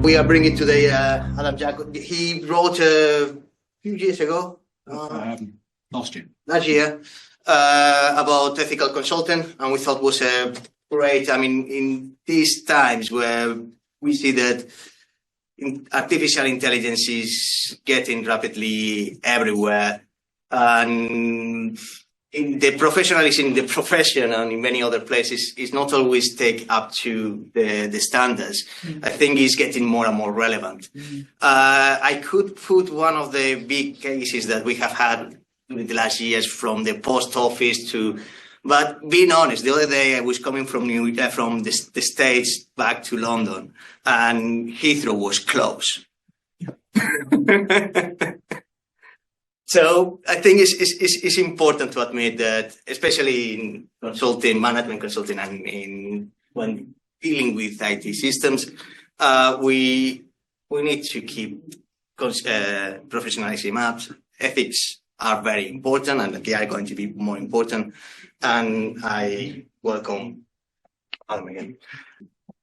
We are bringing today Adam Jacob. He wrote a few years ago, last year, about ethical consulting, and we thought was a great. I mean, in these times where we see that artificial intelligence is getting rapidly everywhere, and in the professionalism in the profession and in many other places is not always take up to the standards. I think it's getting more and more relevant. I could put one of the big cases that we have had in the last years, from the post office to, but being honest, the other day I was coming from the States back to London, and Heathrow was closed. So I think it's important to admit that, especially in consulting, management consulting, and when dealing with IT systems, we need to keep professionalism up. Ethics are very important, and they are going to be more important. And I welcome Adam again.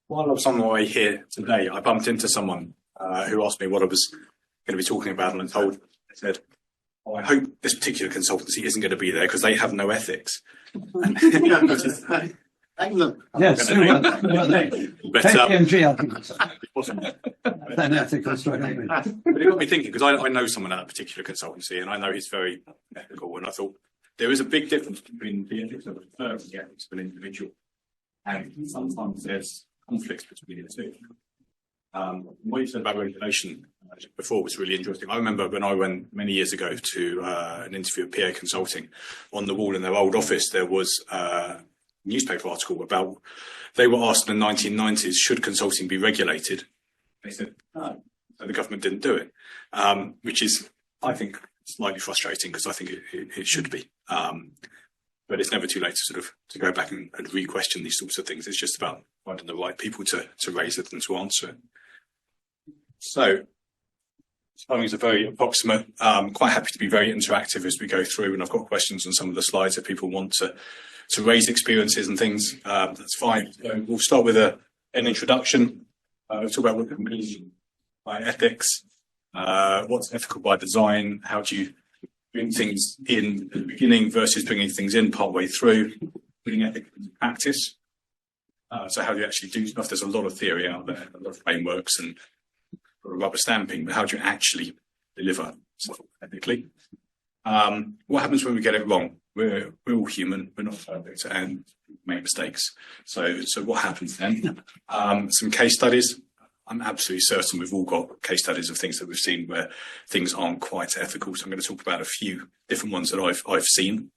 While I was on my way here today, I bumped into someone who asked me what I was going to be talking about, and I said, "Oh, I hope this particular consultancy isn't going to be there because they have no ethics." Yes, but KPMG, I think that's ethical story. But it got me thinking, because I know someone at a particular consultancy, and I know he's very ethical, and I thought there is a big difference between the ethics of a firm and the ethics of an individual, and sometimes there's conflicts between the two. What you said about regulation before was really interesting. I remember when I went many years ago to an interview at PA Consulting. On the wall in their old office, there was a newspaper article about, they were asked in the 1990s, should consulting be regulated? They said no, so the government didn't do it, which is, I think, slightly frustrating, because I think it should be. But it's never too late to go back and re-question these sorts of things. It's just about finding the right people to raise it and to answer it. So, timings are very approximate. Quite happy to be very interactive as we go through, and I've got questions on some of the slides if people want to raise experiences and things. That's fine. So we'll start with an introduction. We'll talk about what it means by ethics, what's ethical by design, how do you bring things in at the beginning versus bringing things in partway through, putting ethics into practice. So how do you actually do stuff? There's a lot of theory out there, a lot of frameworks and rubber stamping, but how do you actually deliver stuff ethically? What happens when we get it wrong? We're all human, we're not perfect, and make mistakes. So what happens then? Some case studies. I'm absolutely certain we've all got case studies of things that we've seen where things aren't quite ethical. So I'm going to talk about a few different ones that I've seen.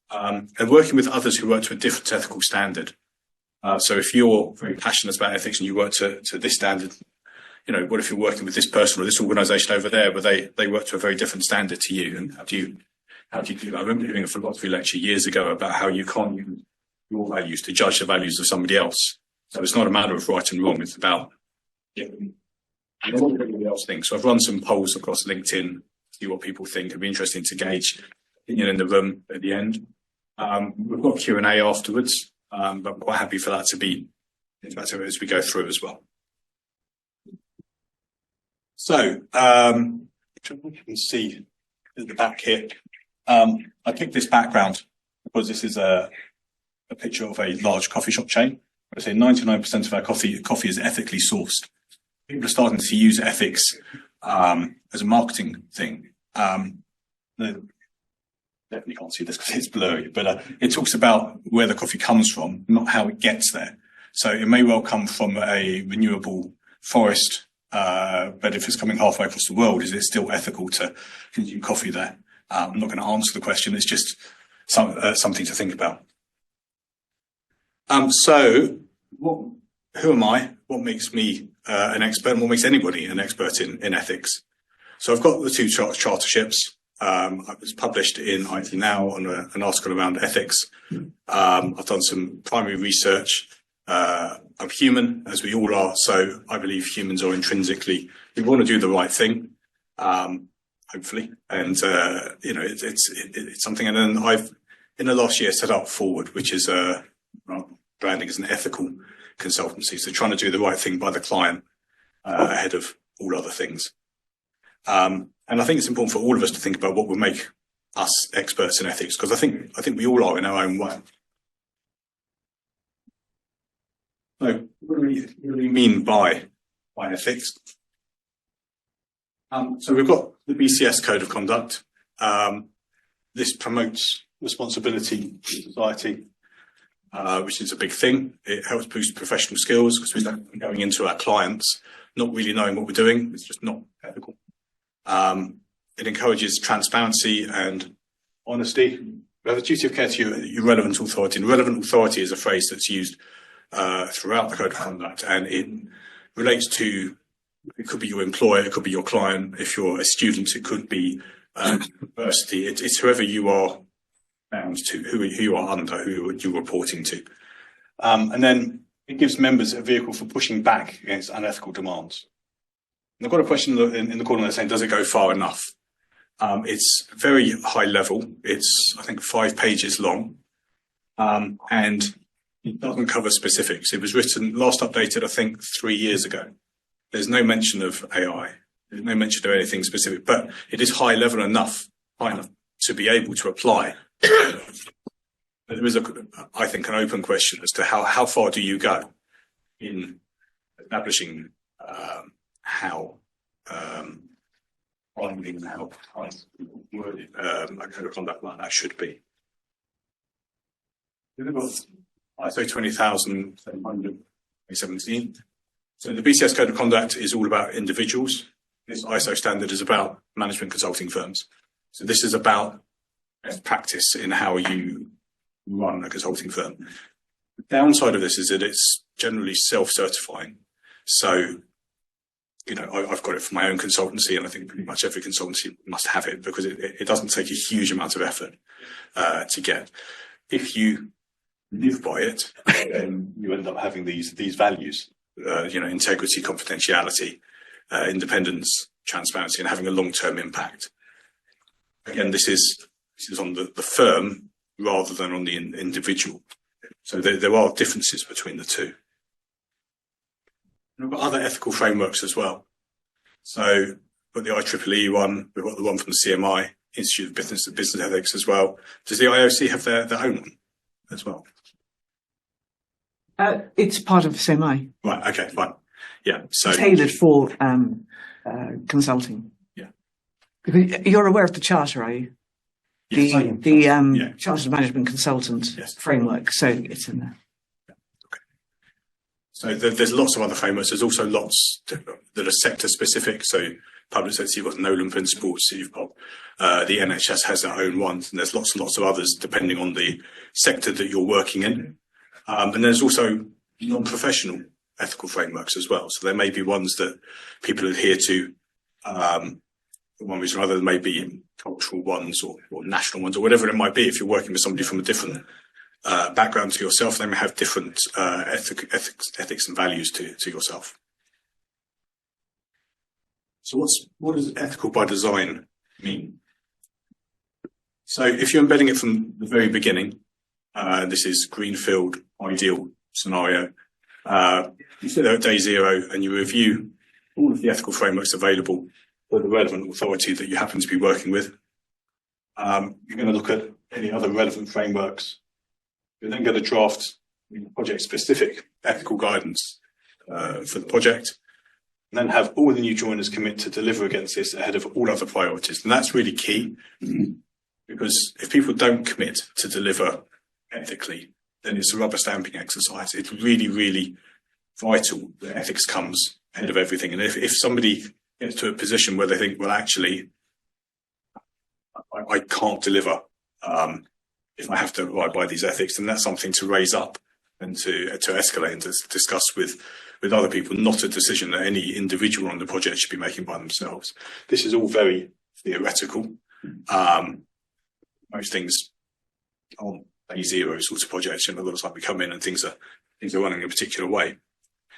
And working with others who work to a different ethical standard. So if you're very passionate about ethics and you work to this standard, you know, what if you're working with this person or this organisation over there, where they work to a very different standard to you? And how do you do that? I remember doing a philosophy lecture years ago about how you can't use your values to judge the values of somebody else. So it's not a matter of right and wrong. It's about what everybody else thinks. So I've run some polls across LinkedIn, see what people think. It'd be interesting to gauge opinion in the room at the end. We've got Q&A afterwards, but I'm quite happy for that to be interactive as we go through as well. So, you can see at the back here, I picked this background because this is a picture of a large coffee shop chain. I say 99% of our coffee is ethically sourced. People are starting to use ethics as a marketing thing. Definitely can't see this because it's blurry, but it talks about where the coffee comes from, not how it gets there. So it may well come from a renewable forest, but if it's coming halfway across the world, is it still ethical to consume coffee there? I'm not going to answer the question. It's just something to think about. So who am I? What makes me an expert, and what makes anybody an expert in ethics? So I've got the two charterships. I was published in IT Now on an article around ethics. I've done some primary research. I'm human, as we all are, so I believe humans are intrinsically, we want to do the right thing, hopefully, and you know, it's something. And then I've in the last year set up Forwd, which is branding as an ethical consultancy, so trying to do the right thing by the client ahead of all other things. And I think it's important for all of us to think about what will make us experts in ethics, because I think we all are in our own way. So what do we mean by ethics? So we've got the BCS Code of Conduct. This promotes responsibility in society, which is a big thing. It helps boost professional skills because we're going into our clients not really knowing what we're doing. It's just not ethical. It encourages transparency and honesty. We have a duty of care to your relevant authority. And relevant authority is a phrase that's used throughout the Code of Conduct, and it relates to, it could be your employer, it could be your client. If you're a student, it could be university. It's whoever you are bound to, who you are under, who you're reporting to. And then it gives members a vehicle for pushing back against unethical demands. And I've got a question in the corner there saying, does it go far enough? It's very high level. It's, I think, 5 pages long. And it doesn't cover specifics. It was written, last updated, I think, 3 years ago. There's no mention of AI. There's no mention of anything specific, but it is high level enough, to be able to apply. But there is, I think, an open question as to how far do you go in establishing how binding and how worded a code of conduct like that should be. We've got ISO 20700 2017. So the BCS Code of Conduct is all about individuals. This ISO standard is about management consulting firms. So this is about best practice in how you run a consulting firm. The downside of this is that it's generally self-certifying. So, you know, I've got it for my own consultancy, and I think pretty much every consultancy must have it because it doesn't take a huge amount of effort to get. If you live by it, then you end up having these values, you know, integrity, confidentiality, independence, transparency, and having a long-term impact. Again, this is on the firm rather than on the individual. So there are differences between the two. We've got other ethical frameworks as well. So we've got the IEEE one, we've got the one from the CMI, Institute of Business Ethics as well. Does the IOC have their own one as well? It's part of CMI. Right, okay, fine. Yeah, so tailored for consulting. Yeah. You're aware of the charter, are you? Yes, The Chartered Management Consultant Yes. framework, so it's in there. Okay. So there's lots of other frameworks. There's also lots that are sector specific. So public sector, you've got Nolan principles. So you've got the NHS has their own ones, and there's lots and lots of others depending on the sector that you're working in. And there's also non-professional ethical frameworks as well. So there may be ones that people adhere to for one reason or other. There may be cultural ones or national ones or whatever it might be. If you're working with somebody from a different background to yourself, they may have different ethics and values to yourself. So what does ethical by design mean? So if you're embedding it from the very beginning, this is greenfield ideal scenario. You sit there at day 0 and you review all of the ethical frameworks available for the relevant authority that you happen to be working with. You're going to look at any other relevant frameworks. You're then going to draft project-specific ethical guidance for the project, and then have all the new joiners commit to deliver against this ahead of all other priorities. And that's really key, because if people don't commit to deliver ethically, then it's a rubber stamping exercise. It's really, really vital that ethics comes ahead of everything. And if somebody gets to a position where they think, well, actually, I can't deliver if I have to abide by these ethics, then that's something to raise up and to escalate and to discuss with other people, not a decision that any individual on the project should be making by themselves. This is all very theoretical. Most things on day 0 sorts of projects, and it looks like we come in and things are running in a particular way.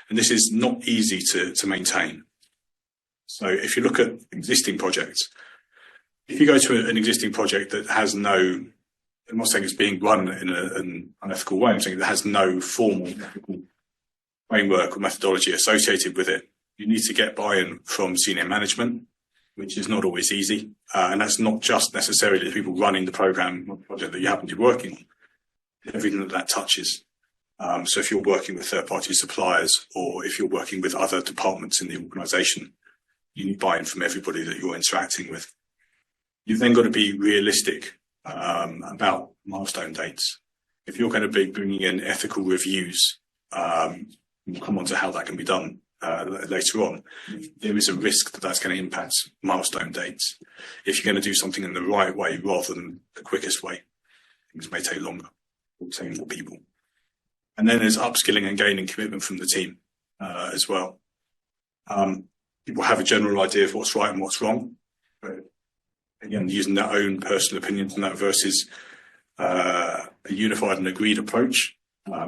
And this is not easy to maintain. So if you look at existing projects, if you go to an existing project that has no, I'm not saying it's being run in an unethical way, I'm saying that has no formal ethical framework or methodology associated with it, You need to get buy-in from senior management, which is not always easy. And that's not just necessarily the people running the program or project that you happen to be working on, everything that touches. So if you're working with third-party suppliers, or if you're working with other departments in the organisation, you need buy-in from everybody that you're interacting with. You've then got to be realistic about milestone dates. If you're going to be bringing in ethical reviews, we'll come on to how that can be done later on. There is a risk that that's going to impact milestone dates. If you're going to do something in the right way rather than the quickest way, things may take longer, or take more people. And then there's upskilling and gaining commitment from the team as well. People have a general idea of what's right and what's wrong, but again, using their own personal opinions on that versus a unified and agreed approach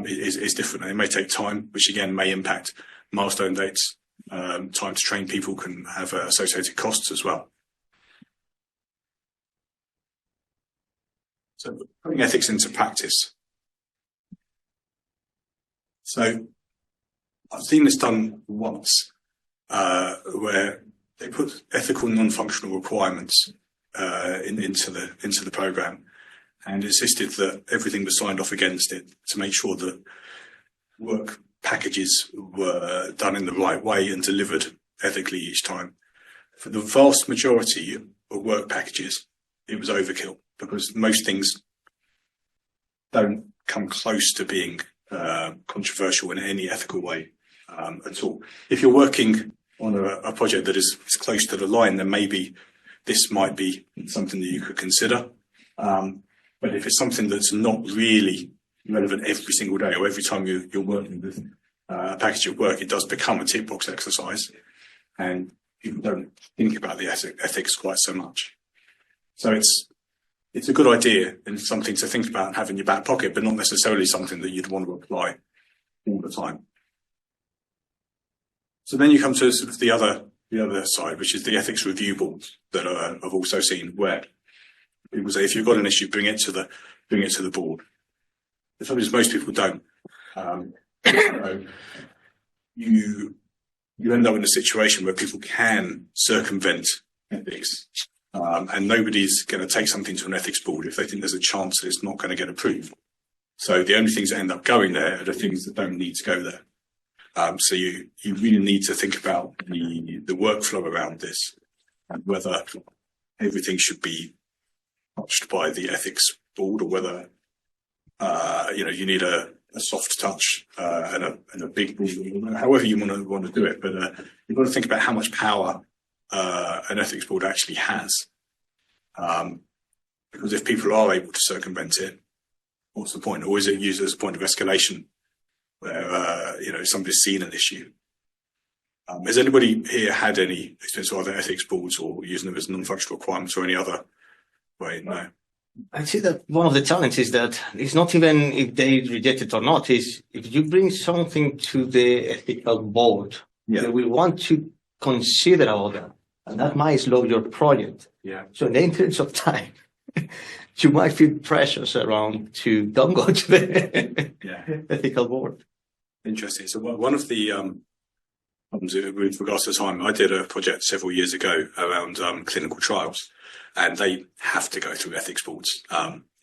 is different. And it may take time, which again may impact milestone dates. Time to train people can have associated costs as well. So putting ethics into practice. So I've seen this done once, where they put ethical non-functional requirements into the program, and insisted that everything was signed off against it to make sure that work packages were done in the right way and delivered ethically each time. For the vast majority of work packages, it was overkill, because most things don't come close to being controversial in any ethical way at all. If you're working on a project that is close to the line, then maybe this might be something that you could consider. But if it's something that's not really relevant every single day or every time you're working with a package of work, it does become a tick box exercise, and people don't think about the ethics quite so much. So it's a good idea and something to think about and have in your back pocket, but not necessarily something that you'd want to apply all the time. So then you come to sort of the other side, which is the ethics review boards that I've also seen, where people say if you've got an issue, bring it to the board. The trouble is most people don't. So you end up in a situation where people can circumvent ethics, and nobody's going to take something to an ethics board if they think there's a chance that it's not going to get approved. So the only things that end up going there are the things that don't need to go there. So you really need to think about the workflow around this, and whether everything should be touched by the ethics board, or whether you need a soft touch and a big board, however you want to do it. But you've got to think about how much power an ethics board actually has, because if people are able to circumvent it, what's the point? Or is it used as a point of escalation, where somebody's seen an issue? Has anybody here had any experience with either ethics boards or using them as non-functional requirements or any other way? No. I see that one of the challenges that it's not even if they reject it or not, is if you bring something to the ethical board, they will want to consider all that, and that might slow your project. Yeah. So in the interest of time, you might feel pressures around to don't go to the ethical board. Interesting. So one of the problems with regards to time, I did a project several years ago around clinical trials, and they have to go through ethics boards.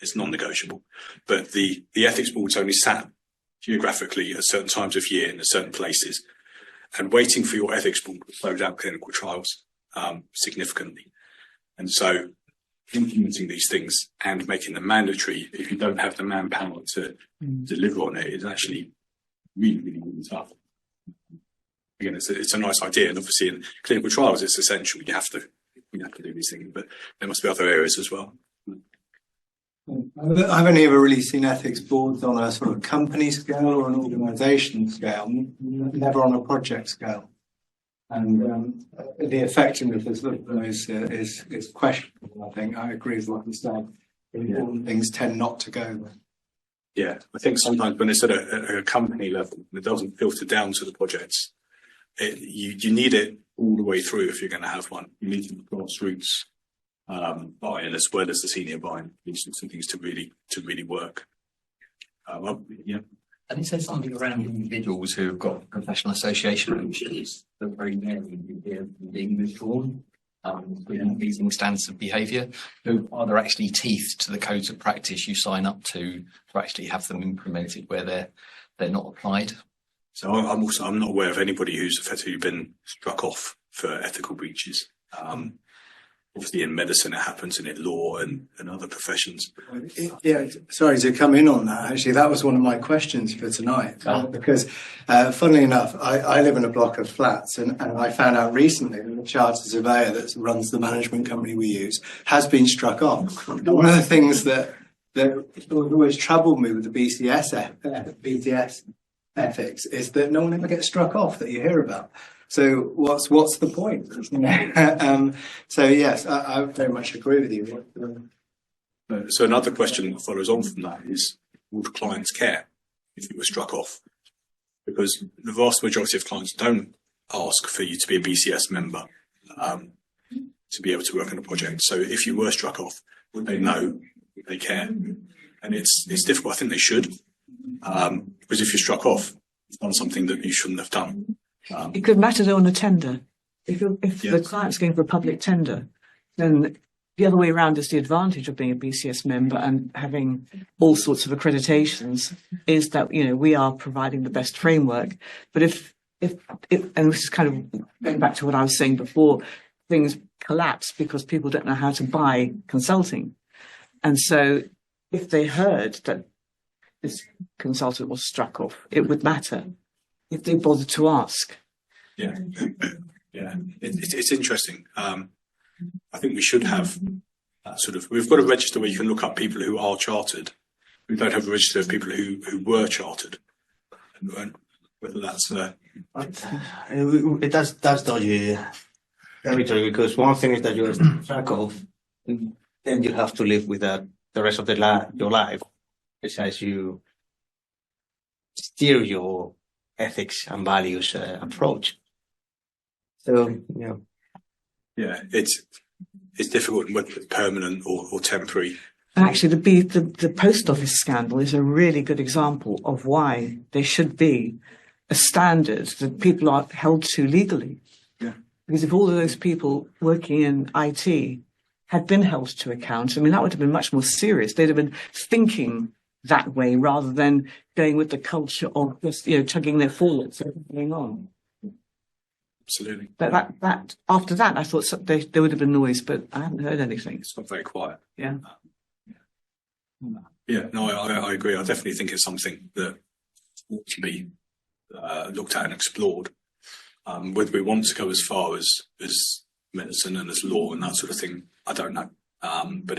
It's non-negotiable. But the ethics boards only sat geographically at certain times of year in certain places, and waiting for your ethics board would slow down clinical trials significantly. And so implementing these things and making them mandatory, if you don't have the manpower to deliver on it, is actually really, really, really tough. Again, it's a nice idea, and obviously in clinical trials it's essential. You have to do these things, but there must be other areas as well. I've only ever really seen ethics boards on a sort of company scale or an organisation scale, never on a project scale. And the effectiveness of those is questionable, I think. I agree with what you said. Important things tend not to go there. Yeah, I think sometimes when it's at a company level, it doesn't filter down to the projects. You need it all the way through if you're going to have one. You need the grassroots buy-in as well as the senior buy-in. You need some things to really work. And is there something around individuals who have got professional association memberships that are very rarely being withdrawn? Pleasing standards of behaviour. So are there actually teeth to the codes of practice you sign up to actually have them implemented where they're not applied? So I'm not aware of anybody who's effectively been struck off for ethical breaches. Obviously in medicine it happens, and in law and other professions. Yeah, sorry to come in on that. Actually, that was one of my questions for tonight. Because, funnily enough, I live in a block of flats, and I found out recently that the chartered surveyor that runs the management company we use has been struck off. One of the things that always troubled me with the BTS ethics is that no one ever gets struck off that you hear about. So what's the point? So yes, I very much agree with you. So another question that follows on from that is, would clients care if you were struck off? Because the vast majority of clients don't ask for you to be a BCS member to be able to work on a project. So if you were struck off, would they know? Would they care? And it's difficult. I think they should, because if you're struck off, you've done something that you shouldn't have done. It could matter though on a tender. If the client's going for a public tender, then the other way around is the advantage of being a BCS member and having all sorts of accreditations is that, we are providing the best framework. But if and this is kind of going back to what I was saying before, things collapse because people don't know how to buy consulting. And so if they heard that this consultant was struck off, it would matter if they bothered to ask. Yeah, it's interesting. I think we should have we've got a register where you can look up people who are chartered. We don't have a register of people who were chartered. And whether that's that's dodgy territory, because one thing is that you're struck off, and then you have to live with that the rest of your life, besides you steer your ethics and values approach. So it's difficult whether it's permanent or temporary. And actually, the post office scandal is a really good example of why there should be a standard that people are held to legally. Yeah. Because if all of those people working in IT had been held to account, that would have been much more serious. They'd have been thinking that way rather than going with the culture of just, tugging their forwards and going on. Absolutely. But that after that, I thought there would have been noise, but I haven't heard anything. It's not very quiet. Yeah. Yeah, no, I agree. I definitely think it's something that ought to be looked at and explored. Whether we want to go as far as medicine and as law and that sort of thing, I don't know. But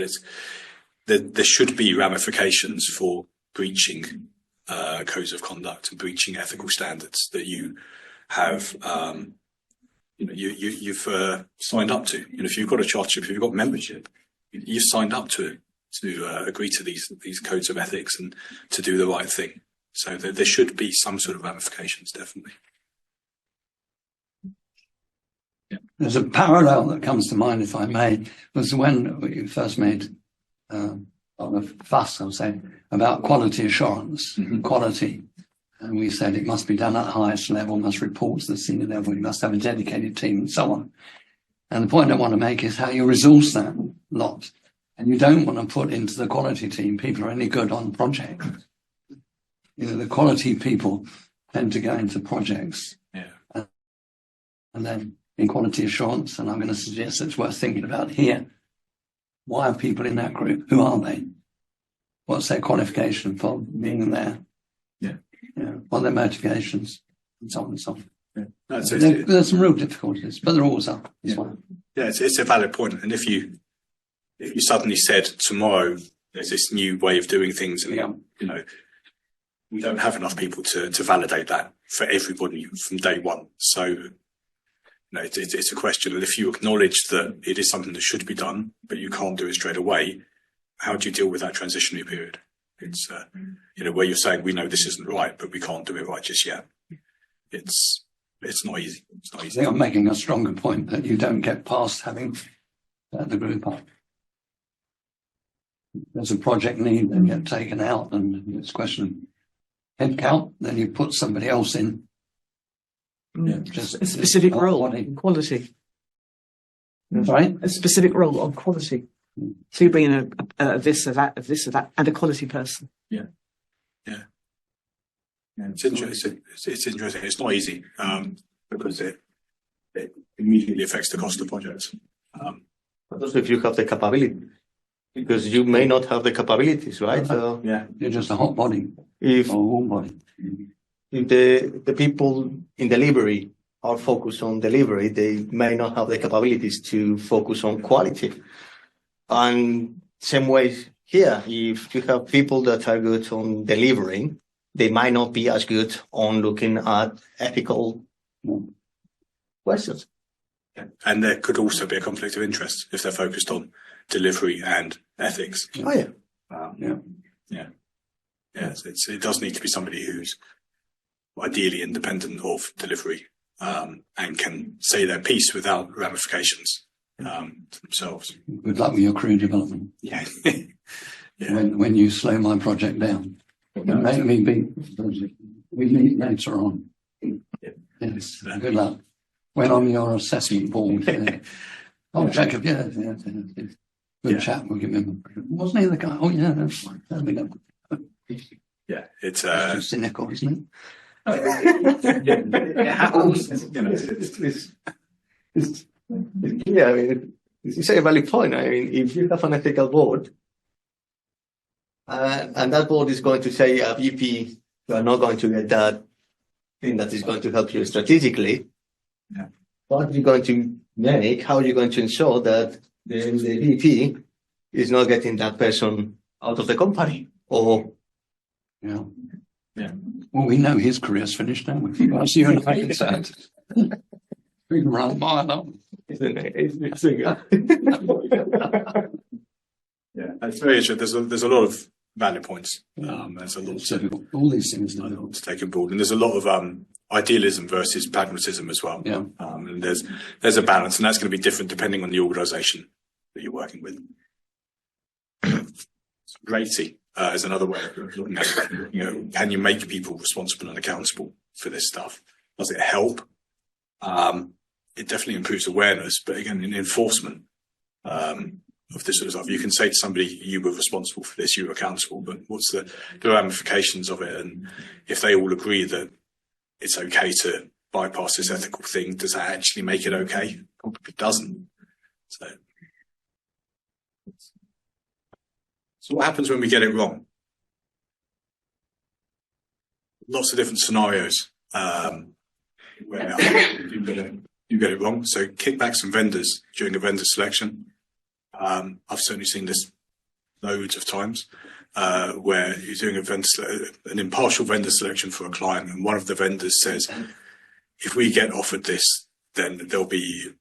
there should be ramifications for breaching codes of conduct and breaching ethical standards that you have. You've signed up to. If you've got a charter, if you've got membership, you've signed up to agree to these codes of ethics and to do the right thing. So there should be some sort of ramifications, definitely. Yeah. There's a parallel that comes to mind, if I may, was when we first made a lot of fuss, I would say, about quality assurance, quality. And we said it must be done at the highest level, must report to the senior level, you must have a dedicated team and so on. And the point I want to make is how you resource that lot. And you don't want to put into the quality team people who are only good on projects. The quality people tend to go into projects. Yeah. And then in quality assurance, and I'm going to suggest it's worth thinking about here, why are people in that group? Who are they? What's their qualification for being there? Yeah. What are their motivations? And so on and so on. Yeah. There's some real difficulties, but there always are. Yeah, it's a valid point. And if you suddenly said tomorrow there's this new way of doing things, and we don't have enough people to validate that for everybody from day one. So it's a question. And if you acknowledge that it is something that should be done, but you can't do it straight away, how do you deal with that transitionary period? It's where you're saying we know this isn't right, but we can't do it right just yet. It's not easy. It's not easy. I think I'm making a stronger point that you don't get past having the group up. There's a project need that get taken out, and it's a question head count, then you put somebody else in. Yeah. Just A specific oh, role body. in quality. Right? A specific role on quality. So you bring in a this or that, of this or that, and a quality person. Yeah, it's interesting. It's interesting. It's not easy because it immediately affects the cost of the project. But also if you have the capability, because you may not have the capabilities, right? So Yeah, You're just a hot body if or a warm body. if the people in delivery are focused on delivery, they may not have the capabilities to focus on quality. And same way here, if you have people that are good on delivering, they might not be as good on looking at ethical questions. and there could also be a conflict of interest if they're focused on delivery and ethics. Oh yeah. It does need to be somebody who's ideally independent of delivery and can say their piece without ramifications to themselves. Good luck with your crew development. Yeah. When you slow my project down, and make me be. We meet later on. Yes. Good luck. When on your assessment board. Oh, Jacob, yeah. Good chap. We'll give him. Wasn't he the guy? Oh, yeah. That's fine. There we go. Yeah, it's Too cynical, isn't it? Yeah, I mean, you say a valid point. I mean, if you have an ethical board, and that board is going to say, VP, you are not going to get that thing that is going to help you strategically. Yeah. What are you going to make? How are you going to ensure that the VP is not getting that person out of the company? Or Yeah. Yeah. Well, we know his career's finished, don't we? Well, so you and I concerned. We can run a mile on. isn't it? It's Yeah, it's very interesting. There's a lot of valid points. There's a lot All these things. to take on board, and there's a lot of idealism versus pragmatism as well. Yeah. And there's a balance, and that's going to be different depending on the organisation that you're working with. Rating is another way of looking at it. You know, can you make people responsible and accountable for this stuff? Does it help? It definitely improves awareness, but again, in enforcement of this sort of stuff, you can say to somebody, "You were responsible for this. You were accountable." But what's the ramifications of it? And if they all agree that it's okay to bypass this ethical thing, does that actually make it okay? Probably doesn't. So what happens when we get it wrong? Lots of different scenarios where you get it wrong. So kickbacks from vendors during a vendor selection. I've certainly seen this loads of times where you're doing an impartial vendor selection for a client, and one of the vendors says, "If we get offered this, then there'll be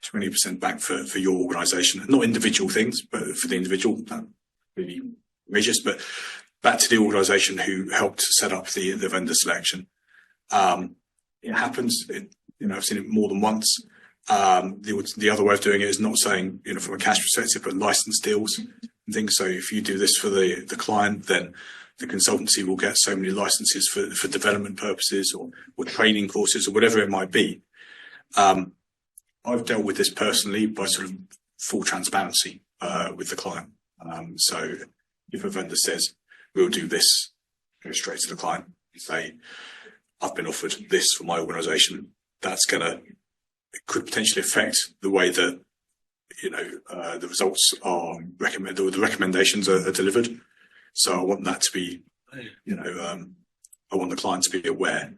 20% back for your organisation, not individual things, but for the individual." Really outrageous, but back to the organisation who helped set up the vendor selection. It happens. I've seen it more than once. The other way of doing it is not saying, from a cash perspective, but license deals and things. So if you do this for the client, then the consultancy will get so many licenses for development purposes or training courses or whatever it might be. I've dealt with this personally by sort of full transparency with the client. So if a vendor says, "We'll do this," go straight to the client and say, "I've been offered this for my organisation." It could potentially affect the way that, the results are recommended or the recommendations are delivered. So I want that to be, I want the client to be aware,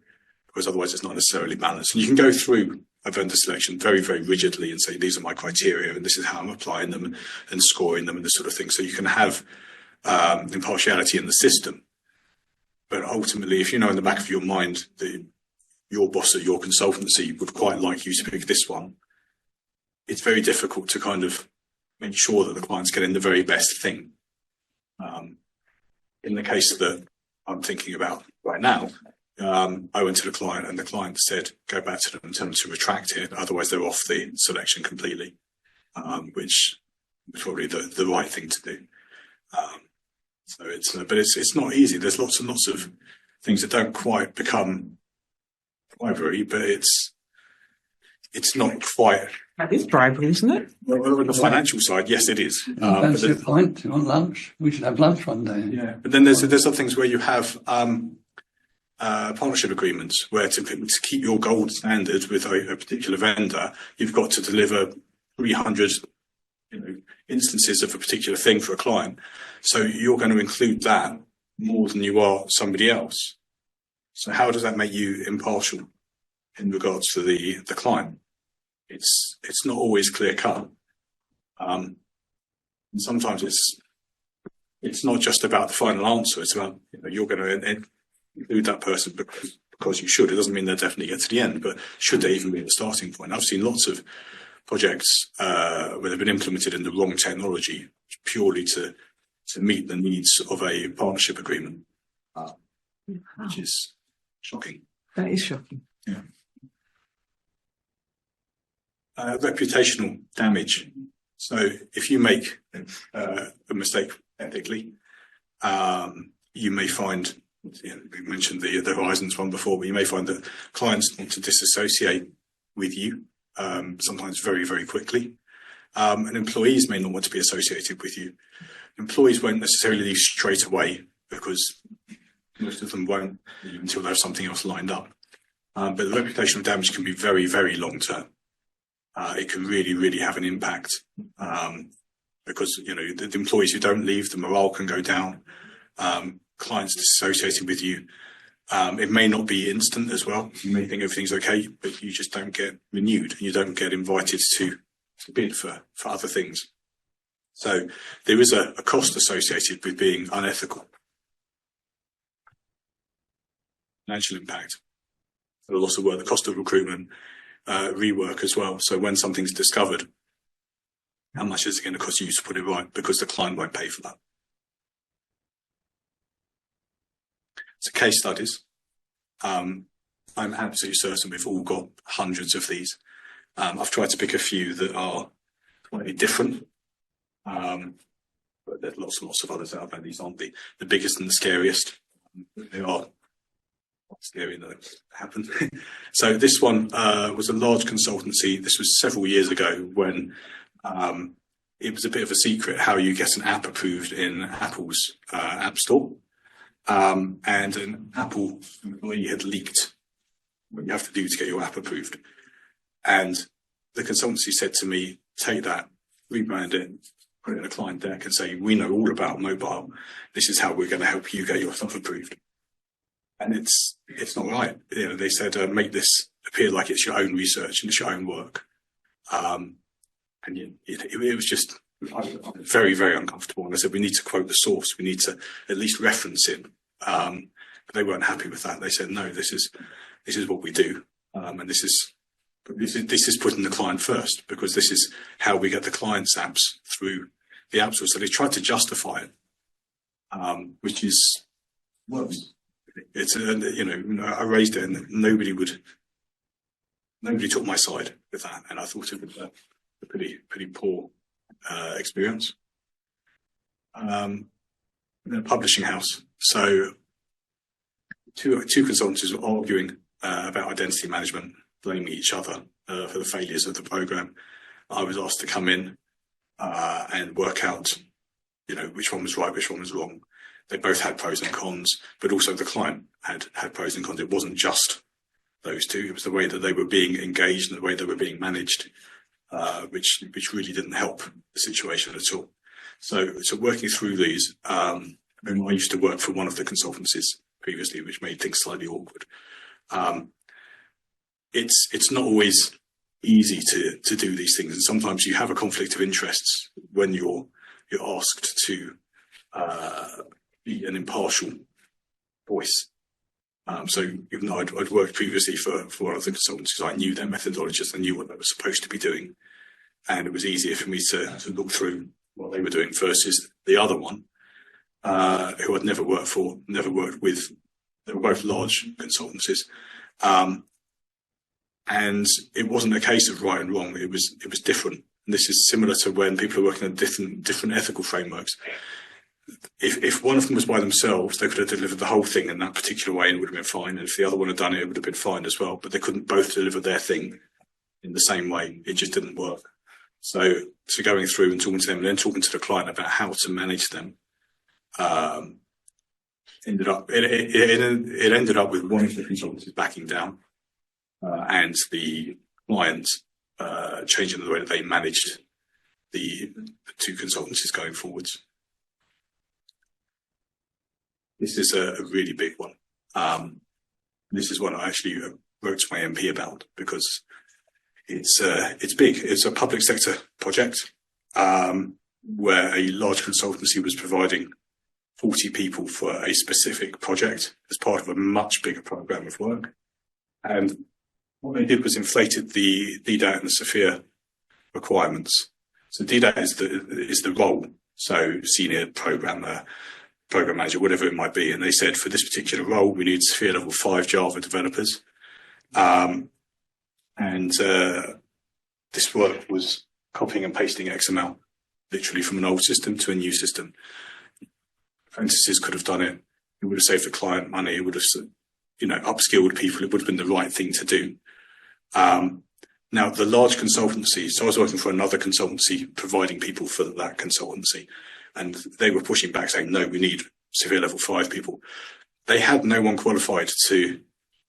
because otherwise it's not necessarily balanced. And you can go through a vendor selection very, very rigidly and say, "These are my criteria and this is how I'm applying them and scoring them," and this sort of thing. So you can have impartiality in the system. But ultimately, if you know in the back of your mind that your boss at your consultancy would quite like you to pick this one, it's very difficult to kind of make sure that the client's getting the very best thing. In the case that I'm thinking about right now, I went to the client and the client said, "Go back to them and tell them to retract it, otherwise they're off the selection completely," which is probably the right thing to do. So it's not easy. There's lots and lots of things that don't quite become bribery, but it's not quite. That is bribery, isn't it? Well, on the financial side, yes, it is. That's your point. You want lunch? We should have lunch one day. Yeah, but then there's other things where you have partnership agreements where to keep your gold standard with a particular vendor, you've got to deliver 300 instances of a particular thing for a client. So you're going to include that more than you are somebody else. So how does that make you impartial in regards to the client? It's not always clear cut. And sometimes it's not just about the final answer. It's about you're going to include that person because you should. It doesn't mean they'll definitely get to the end, but should they even be at the starting point? I've seen lots of projects where they've been implemented in the wrong technology purely to meet the needs of a partnership agreement, which is shocking. That is shocking. Yeah. Reputational damage. So if you make a mistake ethically, you may find, we mentioned the Horizons one before, but you may find that clients want to disassociate with you, sometimes very, very quickly. And employees may not want to be associated with you. Employees won't necessarily leave straight away because most of them won't until they have something else lined up. But the reputational damage can be very, very long term. It can really, really have an impact because, the employees who don't leave, the morale can go down. Clients disassociated with you. It may not be instant as well. You may think everything's okay, but you just don't get renewed and you don't get invited to bid for other things. So there is a cost associated with being unethical. Financial impact, the loss of work, the cost of recruitment, rework as well. So when something's discovered, how much is it going to cost you to put it right? Because the client won't pay for that. So case studies. I'm absolutely certain we've all got hundreds of these. I've tried to pick a few that are slightly different. But there's lots and lots of others out there. These aren't the biggest and the scariest. They are scary that happened. So this one was a large consultancy. This was several years ago when it was a bit of a secret how you get an app approved in Apple's App Store. And an Apple employee had leaked what you have to do to get your app approved. And the consultancy said to me, take that, rebrand it, put it in a client deck and say, we know all about mobile. This is how we're going to help you get your stuff approved. And it's not right. They said, make this appear like it's your own research and it's your own work. And it was just very, very uncomfortable. And I said, we need to quote the source. We need to at least reference it. But they weren't happy with that. They said, no, this is what we do. And this is putting the client first because this is how we get the client's apps through the App Store. So they tried to justify it, which is worse. It's I raised it and nobody took my side with that, and I thought it was a pretty poor experience. A publishing house. So two consultants were arguing about identity management, blaming each other for the failures of the program. I was asked to come in and work out, which one was right, which one was wrong. They both had pros and cons, but also the client had pros and cons. It wasn't just those two. It was the way that they were being engaged and the way they were being managed, which really didn't help the situation at all. So working through these, I used to work for one of the consultancies previously, which made things slightly awkward. It's not always easy to do these things, and sometimes you have a conflict of interests when you're asked to be an impartial voice. So even though I'd worked previously for one of the consultancies, I knew their methodologies, I knew what they were supposed to be doing, and it was easier for me to look through what they were doing versus the other one, who I'd never worked with. They were both large consultancies. And it wasn't a case of right and wrong. It was different. And this is similar to when people are working on different ethical frameworks. if one of them was by themselves, they could have delivered the whole thing in that particular way and it would have been fine. And if the other one had done it, it would have been fine as well. But they couldn't both deliver their thing in the same way. It just didn't work. So going through and talking to them and then talking to the client about how to manage them, ended up with one of the consultancies backing down, and the client changing the way that they managed the two consultancies going forwards. This is a really big one. This is one I actually wrote to my MP about because it's big. It's a public sector project where a large consultancy was providing 40 people for a specific project as part of a much bigger program of work. And what they did was inflated the DDAT and the Sophia requirements. So DDAT is the role, so senior programmer, program manager, whatever it might be. And they said for this particular role, we need Sophia level 5 Java developers. This work was copying and pasting XML, literally from an old system to a new system. Apprentices could have done it. It would have saved the client money. It would have, upskilled people. It would have been the right thing to do. Now, the large consultancies, so I was working for another consultancy providing people for that consultancy, and they were pushing back saying, no, we need Sophia level 5 people. They had no one qualified to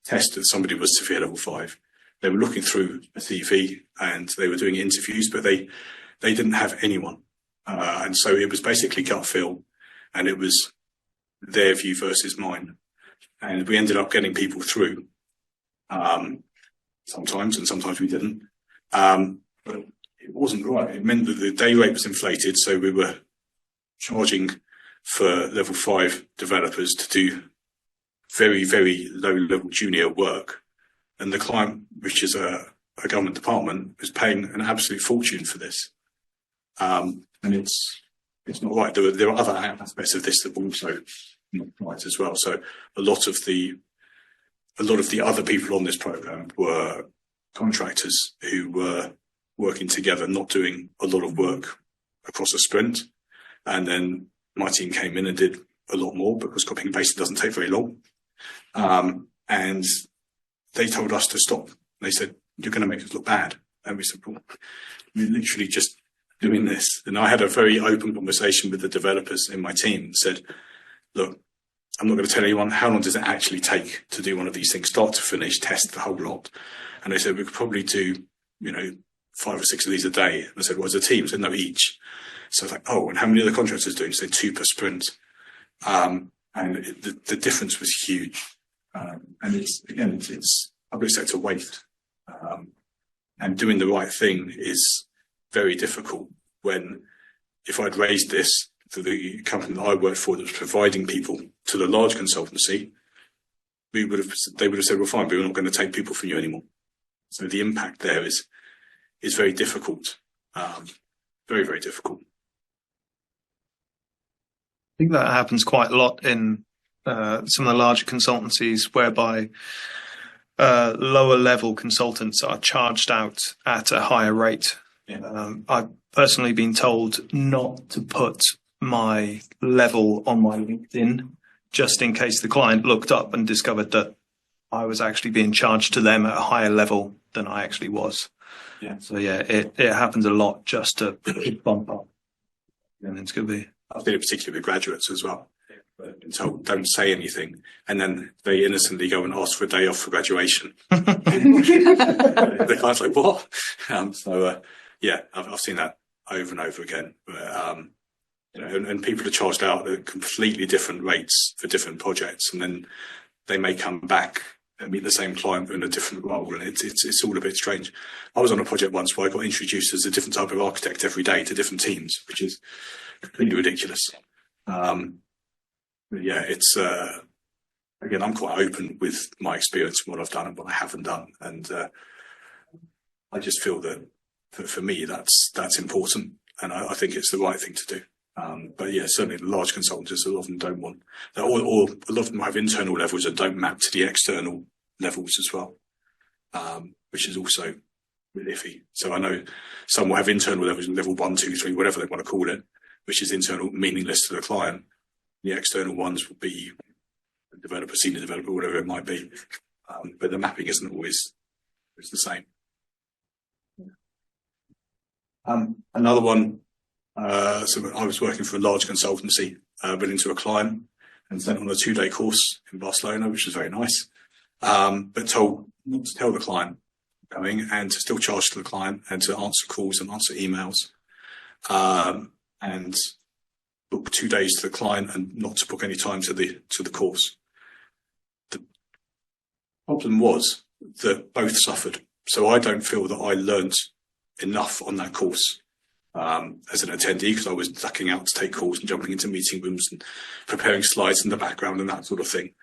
test that somebody was Sophia level 5. They were looking through a CV and they were doing interviews, but they didn't have anyone. And so it was basically gut feel, and it was their view versus mine. And we ended up getting people through, sometimes, and sometimes we didn't. But it wasn't right. It meant that the day rate was inflated, so we were charging for level 5 developers to do very, very low-level junior work. And the client, which is a government department, is paying an absolute fortune for this. And it's not right. There are other aspects of this that were also not right as well. So a lot of the other people on this program were contractors who were working together, not doing a lot of work across a sprint. And then my team came in and did a lot more because copying and pasting doesn't take very long. And they told us to stop. They said, you're going to make us look bad. And we said, well, we're literally just doing this. And I had a very open conversation with the developers in my team and said, look, I'm not going to tell anyone, how long does it actually take to do one of these things, start to finish, test the whole lot? And they said, we could probably do, 5 or 6 of these a day. And I said, well, as a team? I said, no, each. So I was like, oh, and how many of the contractors doing? So 2 per sprint. And the difference was huge. And it's public sector waste. And doing the right thing is very difficult when, if I'd raised this to the company that I worked for that was providing people to the large consultancy, they would have said, well, fine, but we're not going to take people from you anymore. So the impact there is very difficult. Very, very difficult. I think that happens quite a lot in some of the larger consultancies whereby lower level consultants are charged out at a higher rate. Yeah. I've personally been told not to put my level on my LinkedIn just in case the client looked up and discovered that I was actually being charged to them at a higher level than I actually was. Yeah. So yeah, it happens a lot just to bump up. And it's going to be. I've been particularly with graduates as well. Been told don't say anything, and then they innocently go and ask for a day off for graduation. The client's like, what? Yeah, I've seen that over and over again. And people are charged out at completely different rates for different projects, and then they may come back and meet the same client in a different role, and it's all a bit strange. I was on a project once where I got introduced as a different type of architect every day to different teams, which is completely ridiculous. But yeah, it's again, I'm quite open with my experience and what I've done and what I haven't done, and I just feel that for me that's important, and I think it's the right thing to do. But yeah, certainly the large consultants, a lot of them don't want, or a lot of them have internal levels that don't map to the external levels as well, which is also really iffy. So I know some will have internal levels, level 1, 2, 3, whatever they want to call it, which is internal, meaningless to the client. The external ones would be a developer, senior developer, whatever it might be. But the mapping isn't always the same. Another one, so I was working for a large consultancy, but into a client and sent on a 2-day course in Barcelona, which was very nice. But told not to tell the client coming and to still charge to the client and to answer calls and answer emails. And book 2 days to the client and not to book any time to the course. The problem was that both suffered. So I don't feel that I learnt enough on that course as an attendee, because I was ducking out to take calls and jumping into meeting rooms and preparing slides in the background and that sort of thing.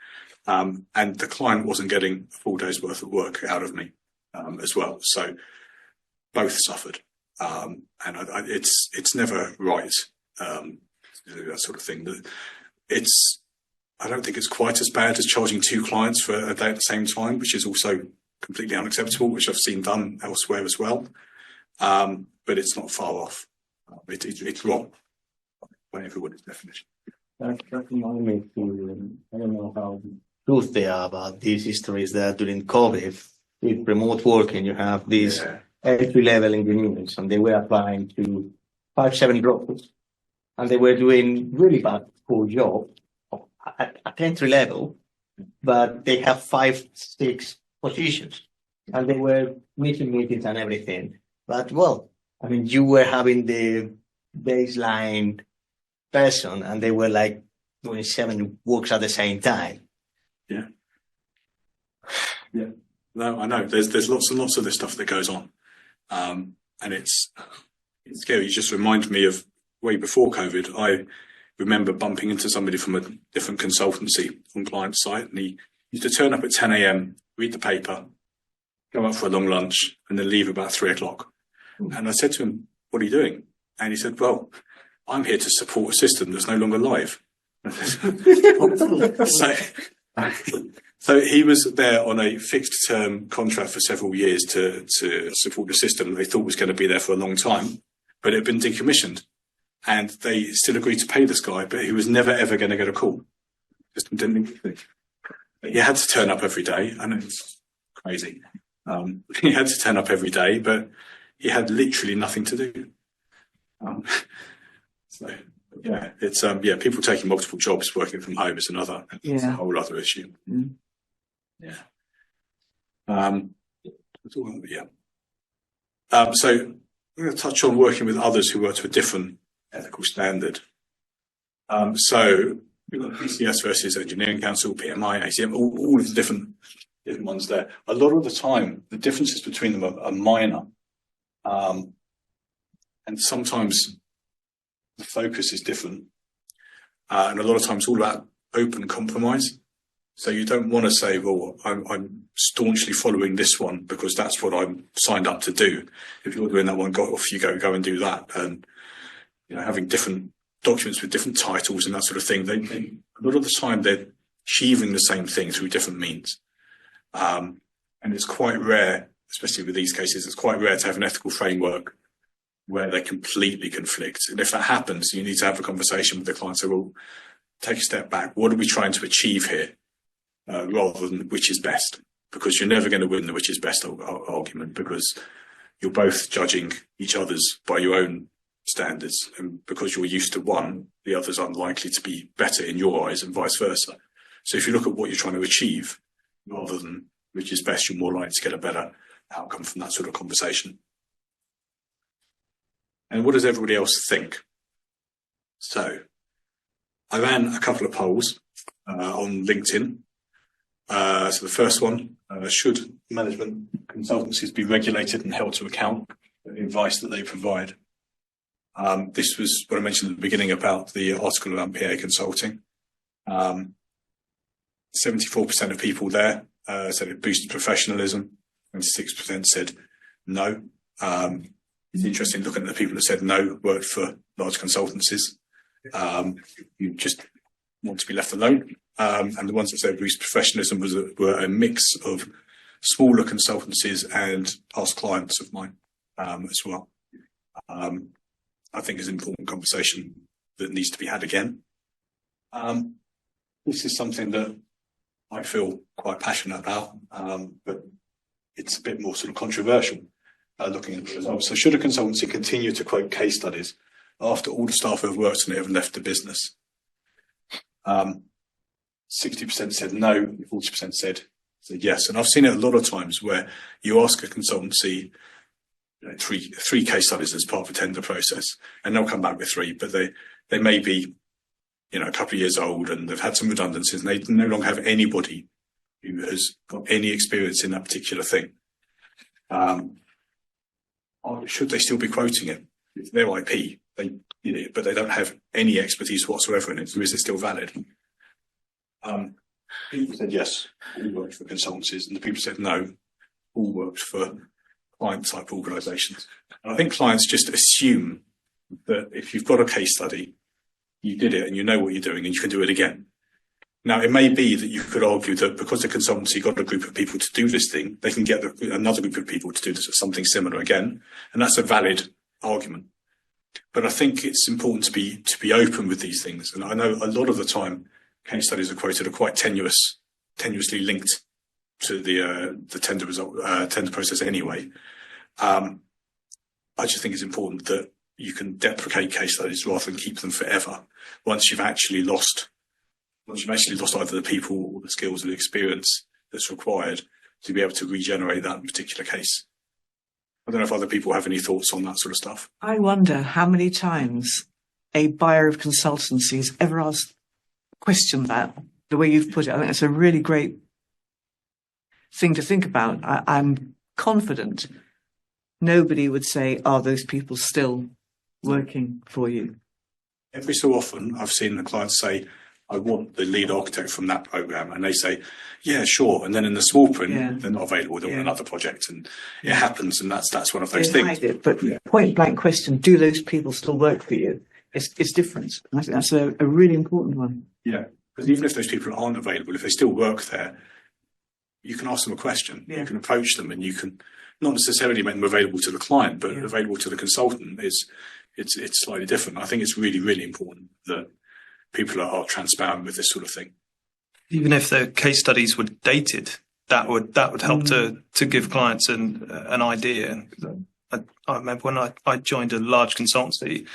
And the client wasn't getting a full day's worth of work out of me as well. So both suffered. And it's never right, that sort of thing. I don't think it's quite as bad as charging 2 clients for a day at the same time, which is also completely unacceptable, which I've seen done elsewhere as well. But it's not far off. It's wrong by everyone's definition. That reminds me I don't know how truth they are about these histories that during COVID, with remote working, you have these entry-level engineers, and they were applying to 5-7 roles, and they were doing really bad cool job at entry level, but they have 5-6 positions, and they were meetings and everything. But well, I mean, you were having the baseline person, and they were like doing 7 works at the same time. Yeah. No, I know. There's lots and lots of this stuff that goes on, and it's scary. It just reminds me of way before COVID. I remember bumping into somebody from a different consultancy on client site, and he used to turn up at 10 a.m., read the paper, go out for a long lunch, and then leave about 3 o'clock. And I said to him, "What are you doing?" And he said, "Well, I'm here to support a system that's no longer live." So he was there on a fixed term contract for several years to support the system they thought was going to be there for a long time, but it had been decommissioned. And they still agreed to pay this guy, but he was never ever going to get a call. Just didn't think. He had to turn up every day. I know it's crazy. He had to turn up every day, but he had literally nothing to do. So yeah, it's people taking multiple jobs working from home is it's a whole other issue. Mm. Yeah. So I'm going to touch on working with others who work to a different ethical standard. So we've got PCS versus Engineering Council, PMI, ACM, all of the different ones there. A lot of the time, the differences between them are minor. And sometimes the focus is different. And a lot of times it's all about open compromise. So you don't want to say, well, I'm staunchly following this one because that's what I'm signed up to do. If you're doing that one, off you go and do that. And having different documents with different titles and that sort of thing, a lot of the time they're achieving the same thing through different means. And it's quite rare, especially with these cases, it's quite rare to have an ethical framework where they completely conflict. And if that happens, you need to have a conversation with the client. So, well, take a step back. What are we trying to achieve here? Rather than which is best, because you're never going to win the which is best argument, because you're both judging each other's by your own standards, and because you're used to one, the other's unlikely to be better in your eyes, and vice versa. So if you look at what you're trying to achieve rather than which is best, you're more likely to get a better outcome from that sort of conversation. And what does everybody else think? So I ran a couple of polls on LinkedIn. So the first one, should management consultancies be regulated and held to account for the advice that they provide? This was what I mentioned at the beginning about the article about PA consulting. 74% of people there said it boosted professionalism. 26% said no. It's interesting looking at the people that said no worked for large consultancies. You just want to be left alone. And the ones that said boost professionalism were a mix of smaller consultancies and past clients of mine as well. I think it's an important conversation that needs to be had again. This is something that I feel quite passionate about, but it's a bit more sort of controversial looking at the results. So should a consultancy continue to quote case studies after all the staff who have worked on it have left the business? 60% said no, 40% said yes. And I've seen it a lot of times where you ask a consultancy, three case studies as part of a tender process, and they'll come back with three, but they may be, a couple of years old and they've had some redundancies and they no longer have anybody who has got any experience in that particular thing. Should they still be quoting it? It's their IP, but they don't have any expertise whatsoever in it, so is it still valid? People said yes, all worked for consultancies, and the people said no, all worked for client-type organisations. And I think clients just assume that if you've got a case study, you did it and you know what you're doing and you can do it again. Now, it may be that you could argue that because the consultancy got a group of people to do this thing, they can get another group of people to do something similar again, and that's a valid argument. But I think it's important to be open with these things. And I know a lot of the time, case studies are quoted are quite tenuously linked to the tender process anyway. I just think it's important that you can deprecate case studies rather than keep them forever. Once you've actually lost either the people or the skills or the experience that's required to be able to regenerate that particular case. I don't know if other people have any thoughts on that sort of stuff. I wonder how many times a buyer of consultancies ever asked question that, the way you've put it. I think it's a really great thing to think about. I'm confident nobody would say, are those people still working for you? Every so often, I've seen the clients say, I want the lead architect from that program. And they say, yeah, sure. And then in the small print, they're not available. They want another project. And it happens. And that's one of those things. Hide it, but point blank question, do those people still work for you? It's different. And I think that's a really important one. Yeah. Because even if those people aren't available, if they still work there, you can ask them a question. You can approach them and you can not necessarily make them available to the client, but available to the consultant it's slightly different. I think it's really, really important that people are transparent with this sort of thing. Even if the case studies were dated, that would help to give clients an idea. I remember when I joined a large consultancy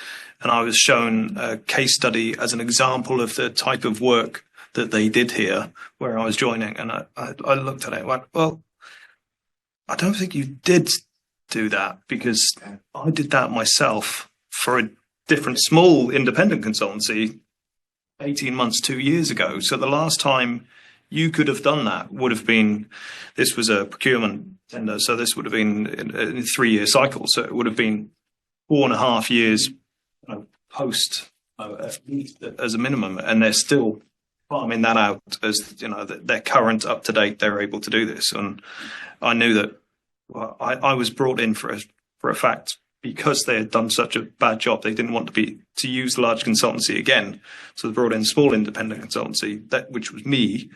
and I was shown a case study as an example of the type of work that they did here where I was joining, and I looked at it and went, well, I don't think you did do that, because I did that myself for a different small independent consultancy 18 months, 2 years ago. So the last time you could have done that would have been, this was a procurement tender, so this would have been in a 3-year cycle. So it would have been 4.5 years post as a minimum, and they're still farming that out as, they're current, up to date, they're able to do this. And I knew that I was brought in for a fact because they had done such a bad job. They didn't want to use large consultancy again, so they brought in small independent consultancy, which was me.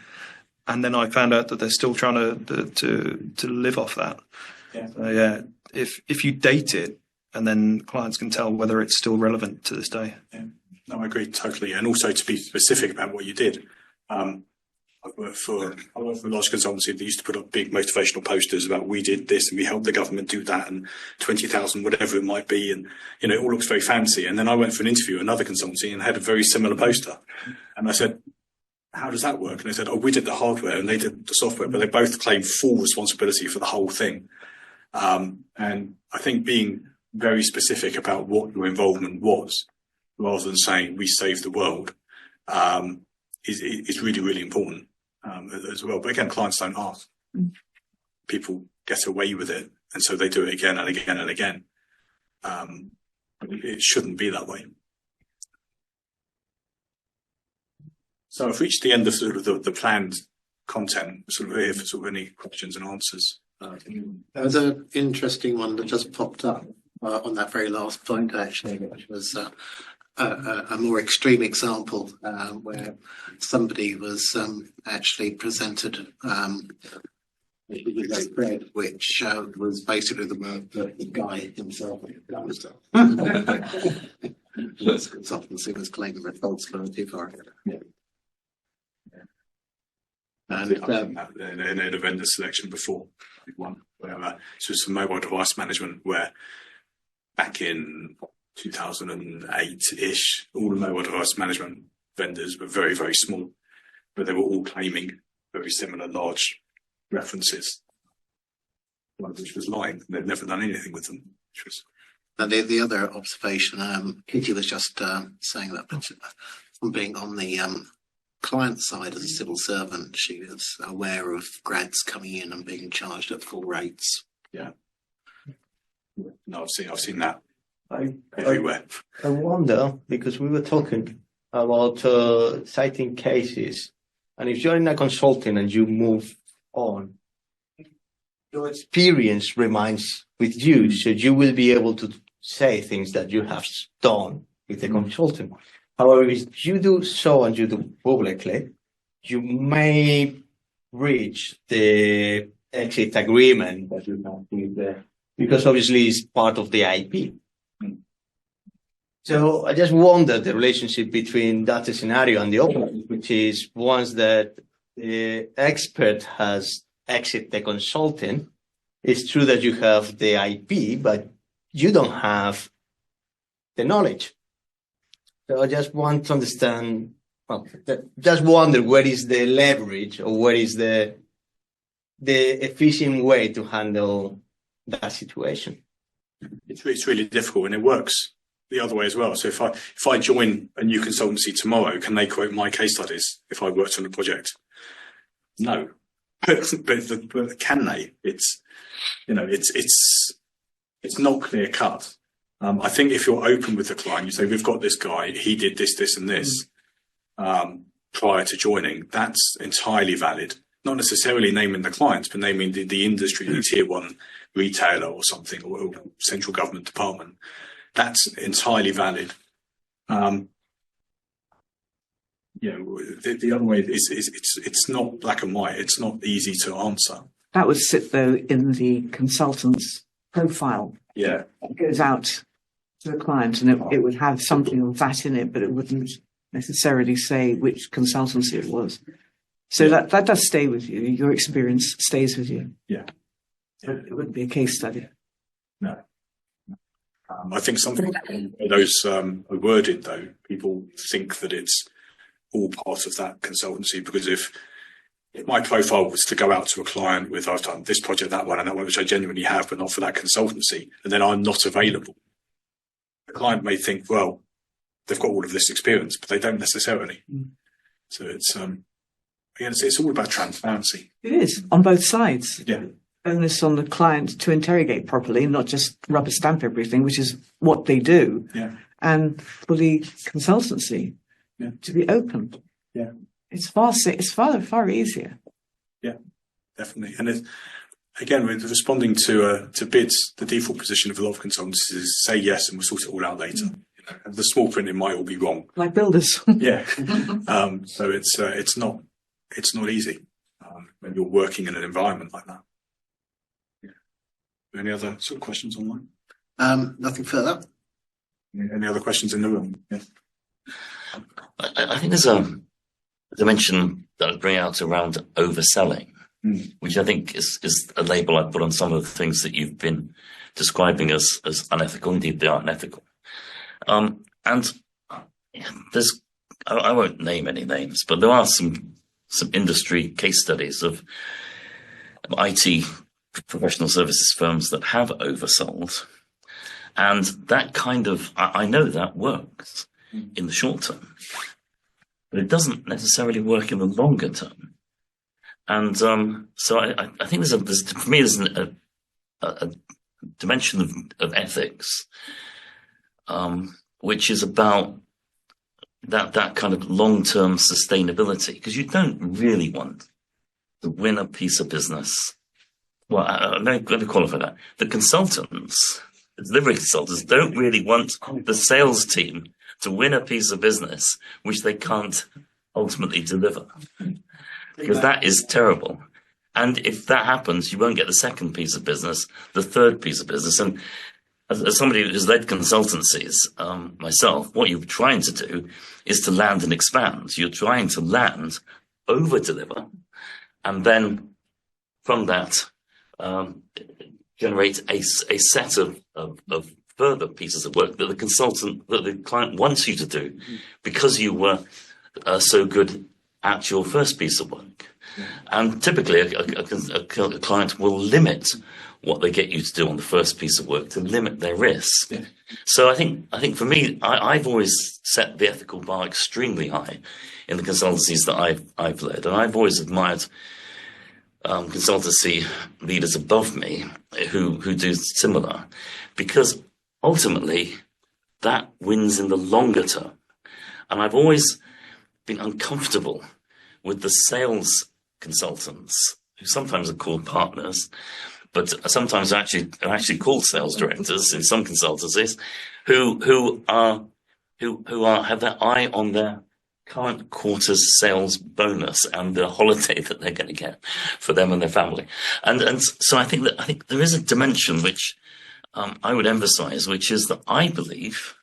And then I found out that they're still trying to live off that. So, if you date it, and then clients can tell whether it's still relevant to this day. Yeah. No, I agree totally. And also to be specific about what you did. I worked for a large consultancy that used to put up big motivational posters about we did this and we helped the government do that, and 20,000, whatever it might be. And, it all looks very fancy. And then I went for an interview at another consultancy and had a very similar poster. And I said, how does that work? And they said, oh, we did the hardware and they did the software, but they both claim full responsibility for the whole thing. And I think being very specific about what your involvement was, rather than saying we saved the world, is really, really important as well. But again, clients don't ask. People get away with it, and so they do it again and again and again. It shouldn't be that way. So I've reached the end of sort of the planned content. Sort of here for sort of any questions and answers. There was an interesting one that just popped up on that very last point, actually, which was a more extreme example where somebody was actually presented with a spread which was basically the work that the guy himself had done. consultancy was claiming responsibility for it. Yeah. And in a vendor selection before one, where so some mobile device management where back in 2008-ish, all the mobile device management vendors were very, very small, but they were all claiming very similar large references, one of which was lying. They'd never done anything with them, which was. And the other observation, Kitty was just saying that, but from being on the client side as a civil servant, she was aware of grads coming in and being charged at full rates. Yeah. No, I've seen that everywhere. I wonder, because we were talking about citing cases, and if you're in a consulting and you move on, your experience remains with you, so you will be able to say things that you have done with the consultant. However, if you do so and you do publicly, you may reach the exit agreement that you have with the, because obviously it's part of the IP. So I just wonder the relationship between that scenario and the opposite, which is once that the expert has exit the consulting, it's true that you have the IP, but you don't have the knowledge. So I just want to understand, well, just wonder where is the leverage or where is the efficient way to handle that situation. It's really difficult, and it works the other way as well. So if I join a new consultancy tomorrow, can they quote my case studies if I worked on a project? No, but can they? It's not clear cut. I think if you're open with the client, you say, we've got this guy, he did this, this and this prior to joining, that's entirely valid. Not necessarily naming the clients, but naming the industry, the tier one retailer or something, or central government department. That's entirely valid. The other way is it's not black and white. It's not easy to answer. That would sit though in the consultant's profile. Yeah, It goes out to the client, and it would have something of that in it, but it wouldn't necessarily say which consultancy it was. So that does stay with you. Your experience stays with you. Yeah. But it wouldn't be a case study. No. I think something those are worded though. People think that it's all part of that consultancy, because if my profile was to go out to a client with, I've done this project, that one, and that one, which I genuinely have, but not for that consultancy, and then I'm not available, the client may think, well, they've got all of this experience, but they don't necessarily. So it's it's all about transparency. It is on both sides. Yeah. Onus on the client to interrogate properly, not just rubber stamp everything, which is what they do. Yeah. And for the consultancy to be open. Yeah. It's far easier. Yeah, definitely. And again, with responding to bids, the default position of a lot of consultancies is say yes and we'll sort it all out later. And the small printing might all be wrong. Like builders. Yeah. So it's not easy when you're working in an environment like that. Yeah. Any other sort of questions online? Nothing further. Any other questions in the room? Yeah. I think there's a dimension that I'd bring out around overselling, which I think is a label I put on some of the things that you've been describing as unethical. Indeed, they are unethical. And there's, I won't name any names, but there are some industry case studies of IT professional services firms that have oversold. And that kind of, I know that works in the short term, but it doesn't necessarily work in the longer term. And so I think for me, there's a dimension of ethics, which is about that kind of long-term sustainability, because you don't really want to win a piece of business. Well, let me qualify that. The consultants, the delivery consultants, don't really want the sales team to win a piece of business which they can't ultimately deliver, because that is terrible. And if that happens, you won't get the second piece of business, the third piece of business. And as somebody who's led consultancies myself, what you're trying to do is to land and expand. You're trying to land, over deliver, and then from that generate a set of further pieces of work that the client wants you to do because you were so good at your first piece of work. And typically a client will limit what they get you to do on the first piece of work to limit their risk. Yeah. So I think for me, I've always set the ethical bar extremely high in the consultancies that I've led, and I've always admired consultancy leaders above me who do similar, because ultimately that wins in the longer term. And I've always been uncomfortable with the sales consultants, who sometimes are called partners, but sometimes are actually called sales directors in some consultancies, who have their eye on their current quarter's sales bonus and the holiday that they're going to get for them and their family. And so I think there is a dimension which I would emphasize, which is that I believe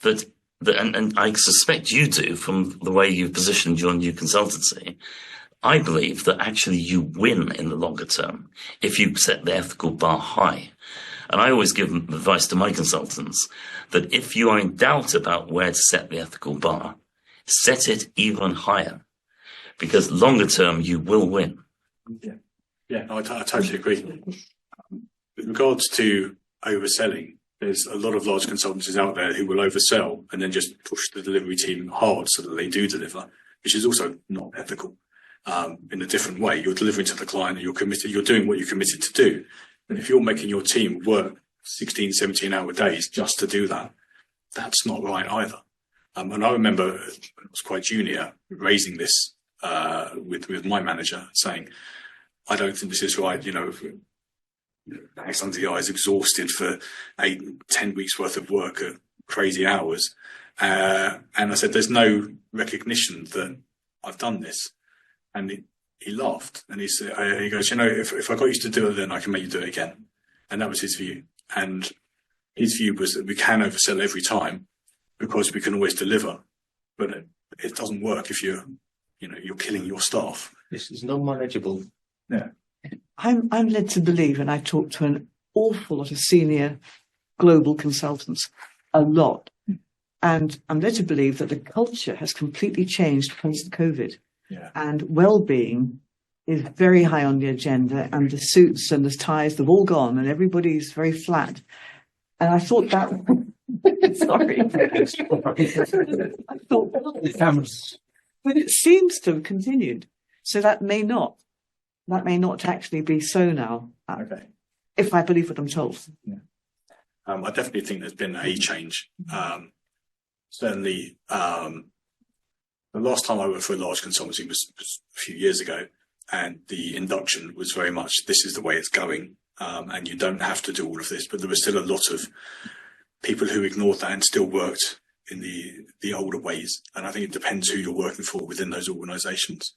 that and I suspect you do from the way you've positioned your new consultancy, I believe that actually you win in the longer term if you set the ethical bar high. And I always give advice to my consultants that if you are in doubt about where to set the ethical bar, set it even higher, because longer term you will win. Yeah, I totally agree. With regards to overselling, there's a lot of large consultancies out there who will oversell and then just push the delivery team hard so that they do deliver, which is also not ethical. In a different way, you're delivering to the client and you're committed, you're doing what you're committed to do. And if you're making your team work 16, 17-hour days just to do that, that's not right either. And I remember when I was quite junior raising this with my manager, saying, I don't think this is right. You know, bags under the eyes, exhausted for 8-10 weeks worth of work at crazy hours. And I said, there's no recognition that I've done this. And he laughed and he said, he goes, you know, if I got you to do it, then I can make you do it again. And that was his view. And his view was that we can oversell every time because we can always deliver, but it doesn't work if you're killing your staff. It's not manageable. Yeah. I'm led to believe, and I talk to an awful lot of senior global consultants, a lot, and I'm led to believe that the culture has completely changed post-COVID. Yeah. And well-being is very high on the agenda, and the suits and the ties, they've all gone, and everybody's very flat. And I thought that, sorry, I thought, but it seems to have continued. So that may not actually be so now, Okay. if I believe what I'm told. Yeah. I definitely think there's been a change. Certainly, the last time I worked for a large consultancy was a few years ago, and the induction was very much, this is the way it's going, and you don't have to do all of this. But there was still a lot of people who ignored that and still worked in the older ways. And I think it depends who you're working for within those organisations.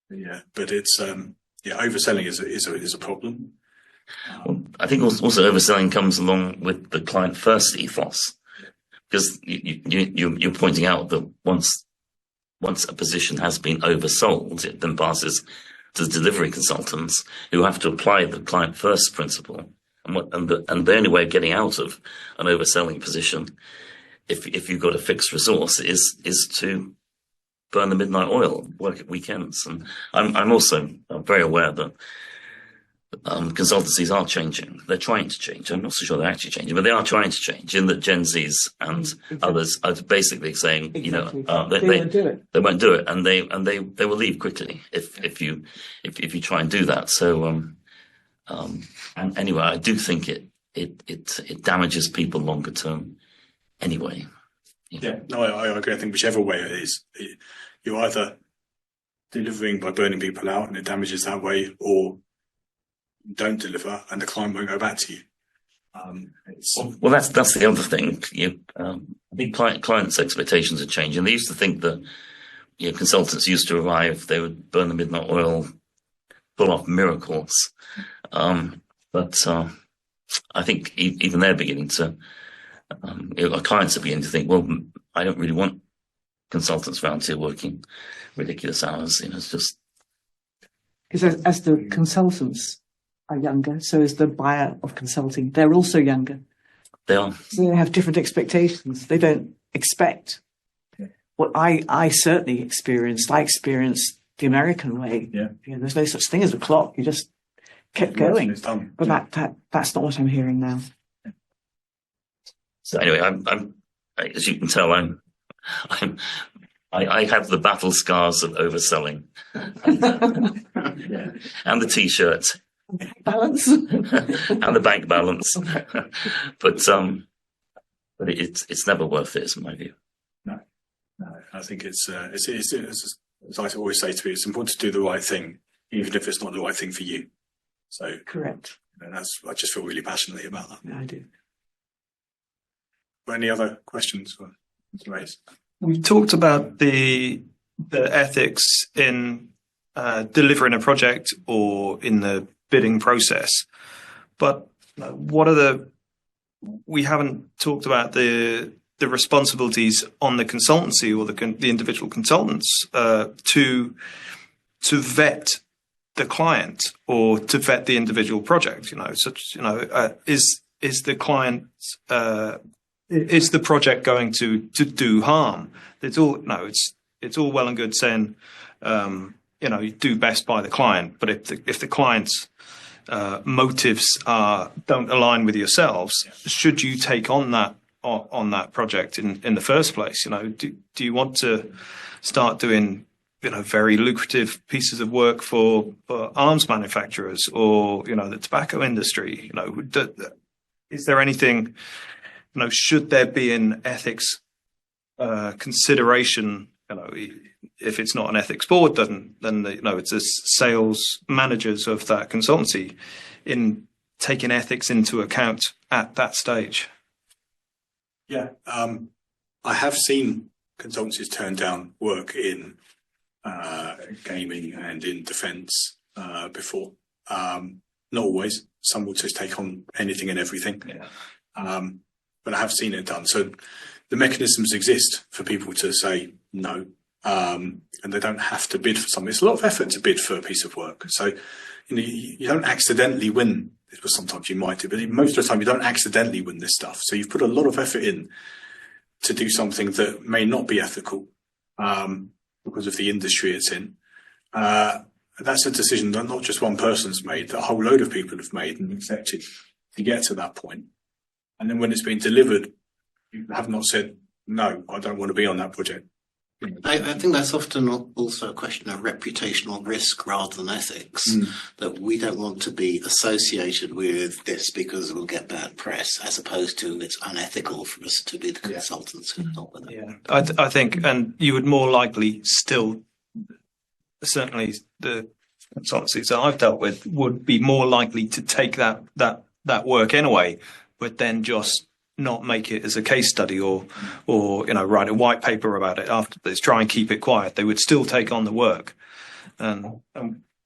Yeah, but it's overselling is a problem. I think also overselling comes along with the client first ethos, because you're pointing out that once a position has been oversold, it then passes to the delivery consultants who have to apply the client first principle. And the only way of getting out of an overselling position, if you've got a fixed resource, is to burn the midnight oil, work at weekends. And I'm also very aware that consultancies are changing. They're trying to change. I'm not so sure they're actually changing, but they are trying to change. In that Gen Zs and others are basically saying, Exactly. you know, They won't do it. They won't do it, and they will leave quickly if you try and do that. So and anyway, I do think it damages people longer term. Anyway. Yeah, no, I agree. I think whichever way it is, you're either delivering by burning people out and it damages that way, or don't deliver and the client won't go back to you. Well, that's the other thing. I think clients' expectations are changing. They used to think that consultants used to arrive, they would burn the midnight oil, pull off miracles, but I think even they're beginning to, our clients are beginning to think, well, I don't really want consultants around here working ridiculous hours. It's just. Because as the consultants are younger, so is the buyer of consulting. They're also younger. They are. So they have different expectations. They don't expect what I certainly experienced. I experienced the American way. Yeah. There's no such thing as a clock. You just kept going. It's done. But that's not what I'm hearing now. So anyway, I'm as you can tell, I have the battle scars of overselling, and the T-shirt, Balance. and the bank balance, but it's never worth it, in my view. No, I think it's as I always say to you, it's important to do the right thing, even if it's not the right thing for you. So Correct. I just feel really passionately about that. Yeah, I do. Any other questions for Mr. Reyes? We talked about the ethics in delivering a project or in the bidding process, but we haven't talked about the responsibilities on the consultancy or the individual consultants to vet the client or to vet the individual project. Is the client is the project going to do harm? It's all well and good saying you do best by the client, but if the client's motives don't align with yourselves, should you take on that project in the first place? Do you want to start doing very lucrative pieces of work for arms manufacturers or the tobacco industry? Is there anything? Should there be an ethics consideration? If it's not an ethics board, then it's the sales managers of that consultancy in taking ethics into account at that stage. Yeah, I have seen consultancies turn down work in gaming and in defence before. Not always. Some will just take on anything and everything. Yeah. But I have seen it done. So the mechanisms exist for people to say no, and they don't have to bid for something. It's a lot of effort to bid for a piece of work. So you don't accidentally win. Sometimes you might do, but most of the time you don't accidentally win this stuff. So you've put a lot of effort in to do something that may not be ethical because of the industry it's in. That's a decision that not just one person's made, that a whole load of people have made and accepted to get to that point. And then when it's been delivered, you have not said, no, I don't want to be on that project. I think that's often also a question of reputational risk rather than ethics, that we don't want to be associated with this because we'll get bad press, as opposed to it's unethical for us to be the consultants who help with it. Yeah, I think, and you would more likely still, certainly the consultancies that I've dealt with would be more likely to take that work anyway, but then just not make it as a case study or write a white paper about it after this, try and keep it quiet. They would still take on the work. And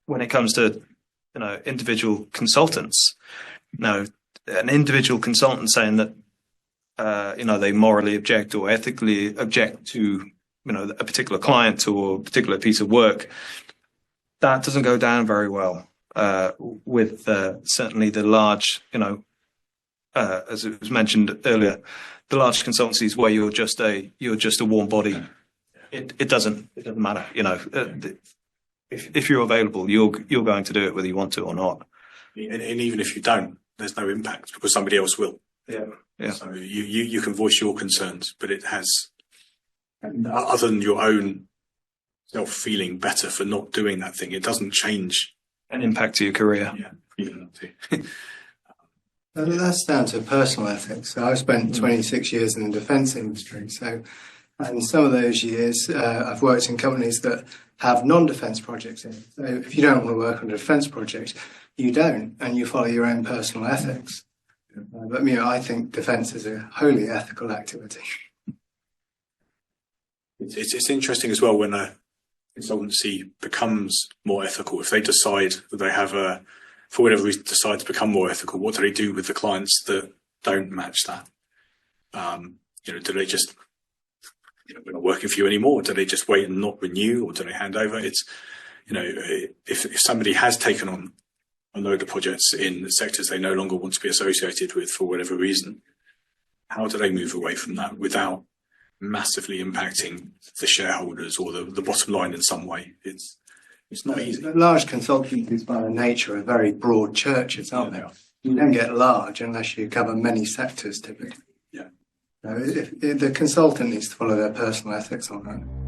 when it comes to individual consultants, an individual consultant saying that they morally object or ethically object to a particular client or a particular piece of work, that doesn't go down very well with certainly the large as it was mentioned earlier, the large consultancies where you're just a warm body. It doesn't matter. If you're available, you're going to do it whether you want to or not. And even if you don't, there's no impact because somebody else will. Yeah. So you can voice your concerns, but it has, other than your own self feeling better for not doing that thing, it doesn't change an impact to your career. Yeah. That's down to personal ethics. So I've spent 26 years in the defence industry. And some of those years, I've worked in companies that have non-defence projects in. So if you don't want to work on a defence project, you don't, and you follow your own personal ethics. But I think defence is a wholly ethical activity. It's interesting as well when a consultancy becomes more ethical. If they decide that they have a for whatever reason, decide to become more ethical, what do they do with the clients that don't match that? Do they just, we're not working for you anymore? Do they just wait and not renew, or do they hand over? It's, if somebody has taken on a load of projects in sectors they no longer want to be associated with for whatever reason, how do they move away from that without massively impacting the shareholders or the bottom line in some way? It's not easy. Large consultancies by their nature are very broad churches, aren't they? You don't get large unless you cover many sectors typically. Yeah. If the consultant needs to follow their personal ethics on that.